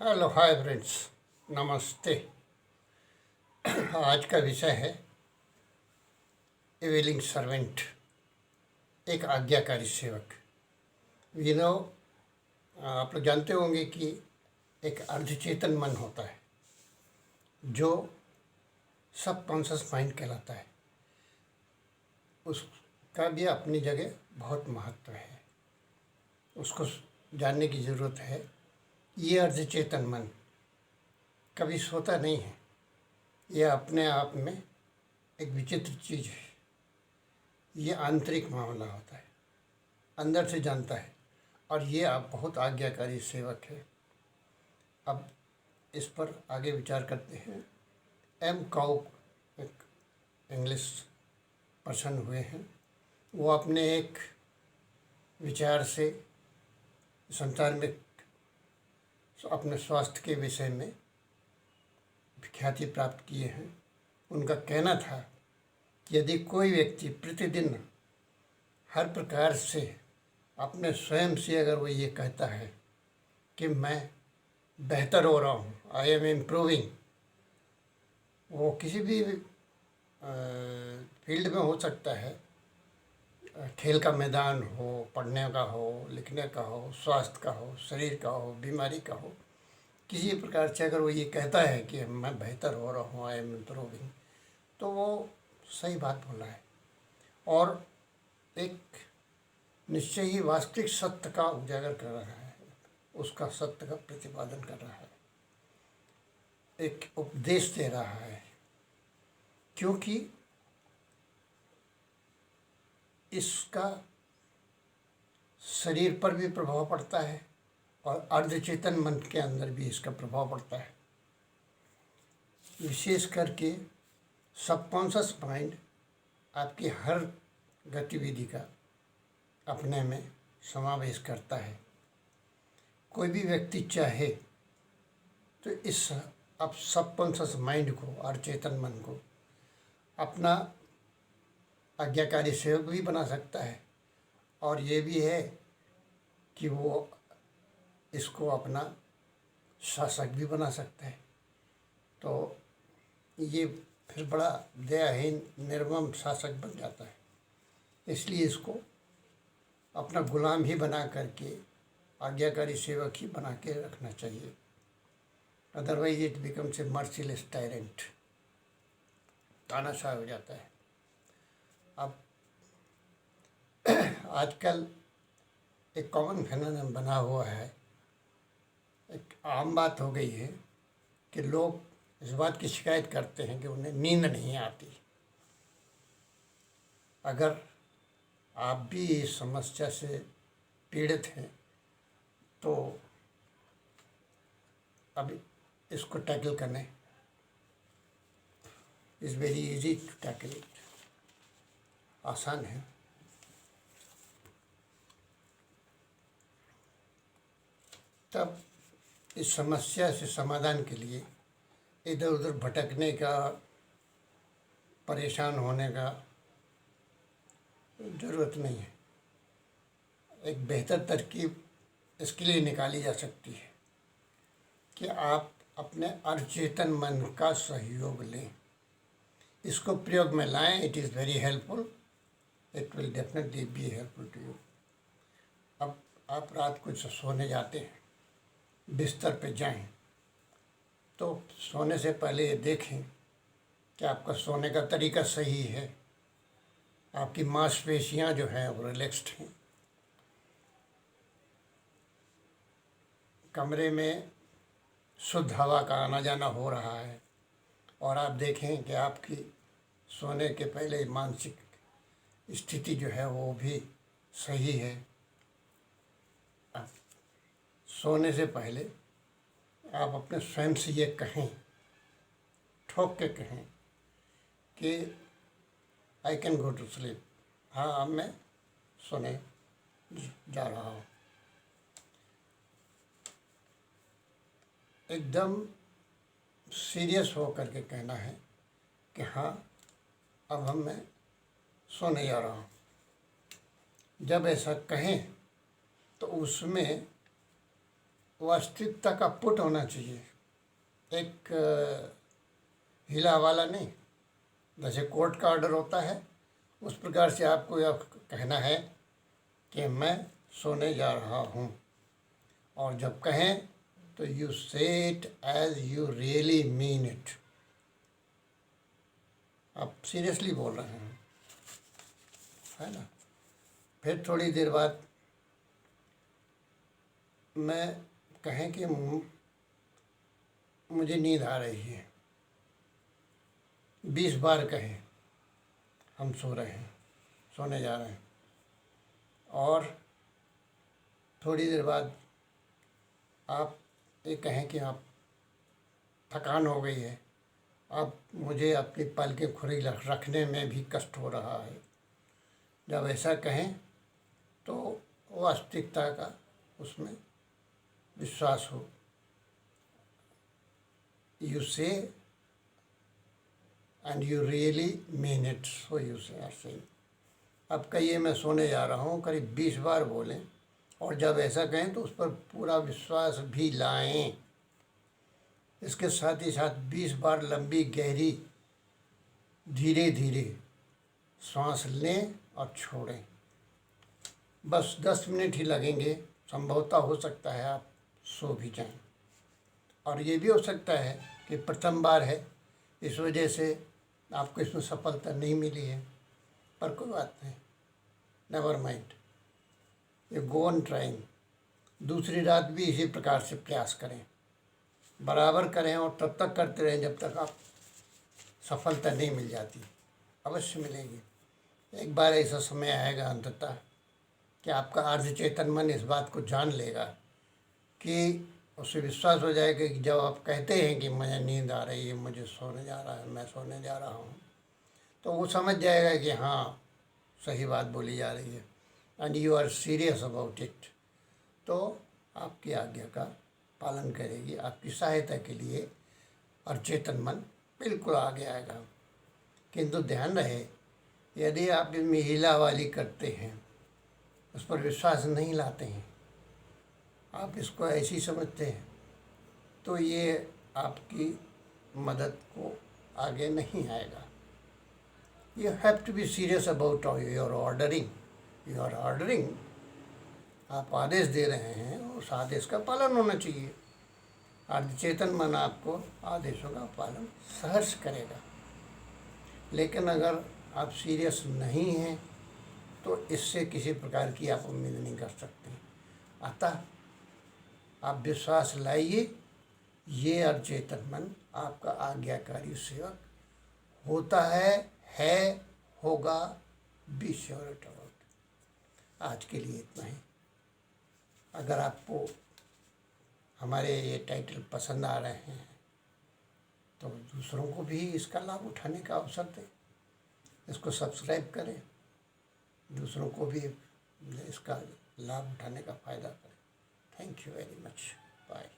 Hello hi friends, नमस्ते। आज का विषय है ए विलिंग सर्वेंट, एक आज्ञाकारी सेवक। यू नो, आप लोग जानते होंगे कि एक अर्धचेतन मन होता है जो सब कॉन्शस माइंड कहलाता है। उसका भी अपनी जगह बहुत महत्व है, उसको जानने की ज़रूरत है। ये अर्धचेतन मन कभी सोता नहीं है, यह अपने आप में एक विचित्र चीज़ है। ये आंतरिक मामला होता है, अंदर से जानता है, और ये आप बहुत आज्ञाकारी सेवक है। अब इस पर आगे विचार करते हैं। एम काउ एक इंग्लिश पर्सन हुए हैं। वो अपने एक विचार से संसार में अपने स्वास्थ्य के विषय में ख्याति प्राप्त किए हैं। उनका कहना था कि यदि कोई व्यक्ति प्रतिदिन हर प्रकार से अपने स्वयं से अगर वो ये कहता है कि मैं बेहतर हो रहा हूँ, आई एम इम्प्रूविंग, वो किसी भी फील्ड में हो सकता है, खेल का मैदान हो, पढ़ने का हो, लिखने का हो, स्वास्थ्य का हो, शरीर का हो, बीमारी का हो, किसी प्रकार से अगर वो ये कहता है कि मैं बेहतर हो रहा हूँ, आई एम इम्प्रूविंग, तो वो सही बात बोल रहा है और एक निश्चय ही वास्तविक सत्य का उजागर कर रहा है, उसका सत्य का प्रतिपादन कर रहा है, एक उपदेश दे रहा है। क्योंकि इसका शरीर पर भी प्रभाव पड़ता है और अर्धचेतन मन के अंदर भी इसका प्रभाव पड़ता है। विशेष करके सबकॉन्शस माइंड आपकी हर गतिविधि का अपने में समावेश करता है। कोई भी व्यक्ति चाहे तो इस अब सबकॉन्शस माइंड को और चेतन मन को अपना आज्ञाकारी सेवक भी बना सकता है, और ये भी है कि वो इसको अपना शासक भी बना सकता है। तो ये फिर बड़ा दयाहीन निर्मम शासक बन जाता है। इसलिए इसको अपना गुलाम ही बना करके आज्ञाकारी सेवक ही बना के रखना चाहिए। Otherwise it becomes a merciless tyrant, तानाशाह हो जाता है। अब आजकल एक कॉमन फेनोमेनन बना हुआ है, एक आम बात हो गई है कि लोग इस बात की शिकायत करते हैं कि उन्हें नींद नहीं आती। अगर आप भी इस समस्या से पीड़ित हैं तो अब इसको टैकल करने is very easy to tackle it, आसान है। तब इस समस्या से समाधान के लिए इधर उधर भटकने का, परेशान होने का ज़रूरत नहीं है। एक बेहतर तरकीब इसके लिए निकाली जा सकती है कि आप अपने अचेतन मन का सहयोग लें, इसको प्रयोग में लाएं। It is very helpful, it will definitely be helpful to you. अब आप रात को सोने जाते हैं, बिस्तर पे जाएं तो सोने से पहले ये देखें कि आपका सोने का तरीका सही है, आपकी मांसपेशियां जो हैं वो रिलैक्स्ड हैं, कमरे में शुद्ध हवा का आना जाना हो रहा है, और आप देखें कि आपकी सोने के पहले मानसिक स्थिति जो है वो भी सही है। सोने से पहले आप अपने स्वयं से ये कहें, ठोक के कहें कि I can go to sleep, हाँ अब मैं सोने जा रहा हूँ। एकदम सीरियस हो करके कहना है कि हाँ अब मैं सोने जा रहा हूँ। जब ऐसा कहें तो उसमें वास्तविकता का पुट होना चाहिए, एक हिला वाला नहीं। जैसे कोर्ट का ऑर्डर होता है उस प्रकार से आपको यह कहना है कि मैं सोने जा रहा हूँ, और जब कहें तो you say it as you really mean it. आप सीरियसली बोल रहे हैं, है ना। फिर थोड़ी देर बाद मैं कहें कि मुझे नींद आ रही है, 20 बार कहें हम सो रहे हैं, सोने जा रहे हैं। और थोड़ी देर बाद आप ये कहें कि आप थकान हो गई है, अब मुझे अपनी पलकें खुली रखने में भी कष्ट हो रहा है। जब ऐसा कहें तो वास्तविकता का उसमें विश्वास हो। यू से and you really mean it, so you से आर सेइंग। अब कहिए मैं सोने जा रहा हूँ, करीब 20 बार बोलें, और जब ऐसा कहें तो उस पर पूरा विश्वास भी लाएं। इसके साथ ही साथ 20 बार लंबी गहरी धीरे धीरे सांस लें और छोड़ें। बस 10 मिनट ही लगेंगे, संभवतः हो सकता है आप सो भी जाएं। और ये भी हो सकता है कि प्रथम बार है, इस वजह से आपको इसमें सफलता नहीं मिली है, पर कोई बात नहीं, नेवर माइंड, ये गो ऑन ट्राइंग। दूसरी रात भी इसी प्रकार से प्रयास करें, बराबर करें, और तब तक करते रहें जब तक आप सफलता नहीं मिल जाती। अवश्य मिलेगी। एक बार ऐसा समय आएगा अंततः कि आपका अर्ध चेतन मन इस बात को जान लेगा, कि उसे विश्वास हो जाएगा कि जब आप कहते हैं कि मुझे नींद आ रही है, मुझे सोने जा रहा है, मैं सोने जा रहा हूँ, तो वो समझ जाएगा कि हाँ सही बात बोली जा रही है, and you are serious about it. तो आपकी आज्ञा का पालन करेगी, आपकी सहायता के लिए, और चेतन मन बिल्कुल आगे आएगा। किंतु ध्यान रहे, यदि आप इसमें हीला वाली करते हैं, उस पर विश्वास नहीं लाते हैं, आप इसको ऐसी समझते हैं, तो ये आपकी मदद को आगे नहीं आएगा। You have to be serious about your ordering. Your ordering, आप आदेश दे रहे हैं, उस आदेश का पालन होना चाहिए। अर्ध चेतन मन आपको आदेशों का पालन सहर्ष करेगा। लेकिन अगर आप सीरियस नहीं हैं तो इससे किसी प्रकार की आप उम्मीद नहीं कर सकते। अतः आप विश्वास लाइए, ये अर्ध चेतन मन आपका आज्ञाकारी सेवक होता है, होगा, बी श्योर अबाउट। आज के लिए इतना ही। अगर आपको हमारे ये टाइटल पसंद आ रहे हैं तो दूसरों को भी इसका लाभ उठाने का अवसर दें, इसको सब्सक्राइब करें, दूसरों को भी इसका लाभ उठाने का फ़ायदा करें। Thank you very much. Bye.